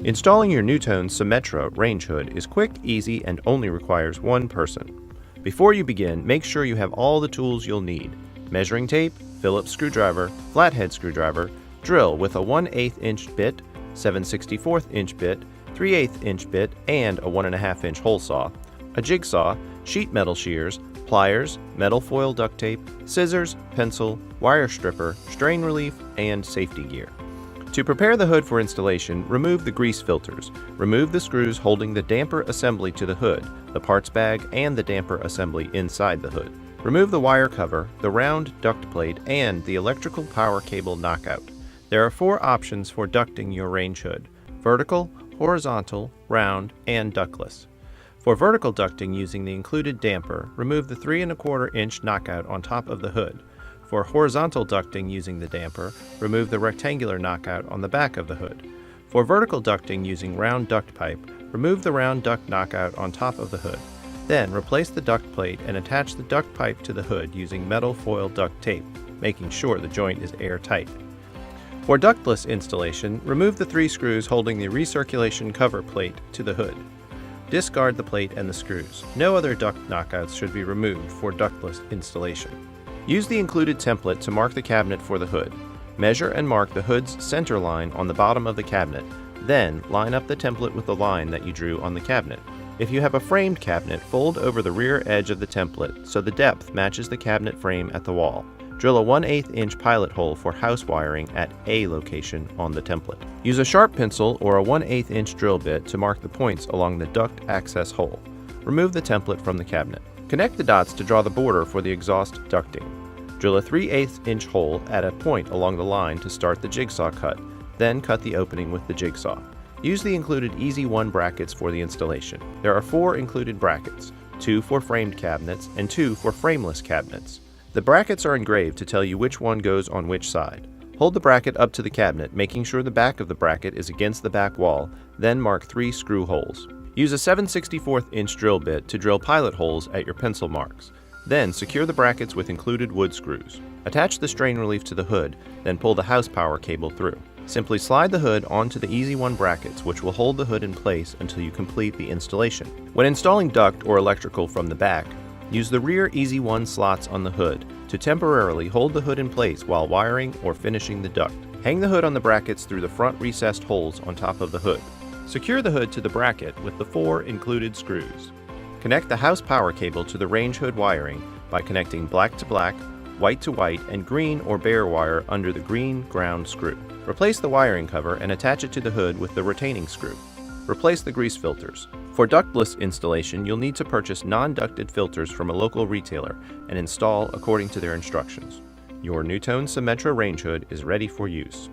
Installing your NuTone Symmetra range hood is quick, easy, and only requires one person. Before you begin, make sure you have all the tools you'll need: measuring tape, Phillips screwdriver, flathead screwdriver, drill with a 1/8 inch bit, 7/64 inch bit, 3/8 inch bit, and a 1.5 inch hole saw, a jigsaw, sheet metal shears, pliers, metal foil duct tape, scissors, pencil, wire stripper, strain relief, and safety gear. To prepare the hood for installation, remove the grease filters. Remove the screws holding the damper assembly to the hood, the parts bag, and the damper assembly inside the hood. Remove the wire cover, the round duct plate, and the electrical power cable knockout. There are 4 options for ducting your range hood: vertical, horizontal, round, and ductless. For vertical ducting using the included damper, remove the 3¼ inch knockout on top of the hood. For horizontal ducting using the damper, remove the rectangular knockout on the back of the hood. For vertical ducting using round duct pipe, remove the round duct knockout on top of the hood. Then replace the duct plate and attach the duct pipe to the hood using metal foil duct tape, making sure the joint is airtight. For ductless installation, remove the 3 screws holding the recirculation cover plate to the hood. Discard the plate and the screws. No other duct knockouts should be removed for ductless installation. Use the included template to mark the cabinet for the hood. Measure and mark the hood's center line on the bottom of the cabinet. Then line up the template with the line that you drew on the cabinet. If you have a framed cabinet, fold over the rear edge of the template so the depth matches the cabinet frame at the wall. Drill a 1/8 inch pilot hole for house wiring at A location on the template. Use a sharp pencil or a 1/8 inch drill bit to mark the points along the duct access hole. Remove the template from the cabinet. Connect the dots to draw the border for the exhaust ducting. Drill a 3/8 inch hole at a point along the line to start the jigsaw cut, then cut the opening with the jigsaw. Use the included Easy 1 brackets for the installation. There are 4 included brackets, 2 for framed cabinets and 2 for frameless cabinets. The brackets are engraved to tell you which one goes on which side. Hold the bracket up to the cabinet, making sure the back of the bracket is against the back wall, then mark 3 screw holes. Use a 7/64 inch drill bit to drill pilot holes at your pencil marks. Then secure the brackets with included wood screws. Attach the strain relief to the hood, then pull the house power cable through. Simply slide the hood onto the Easy 1 brackets, which will hold the hood in place until you complete the installation. When installing duct or electrical from the back, use the rear Easy 1 slots on the hood to temporarily hold the hood in place while wiring or finishing the duct. Hang the hood on the brackets through the front recessed holes on top of the hood. Secure the hood to the bracket with the 4 included screws. Connect the house power cable to the range hood wiring by connecting black to black, white to white, and green or bare wire under the green ground screw. Replace the wiring cover and attach it to the hood with the retaining screw. Replace the grease filters. For ductless installation, you'll need to purchase non-ducted filters from a local retailer and install according to their instructions. Your NuTone Symmetra range hood is ready for use.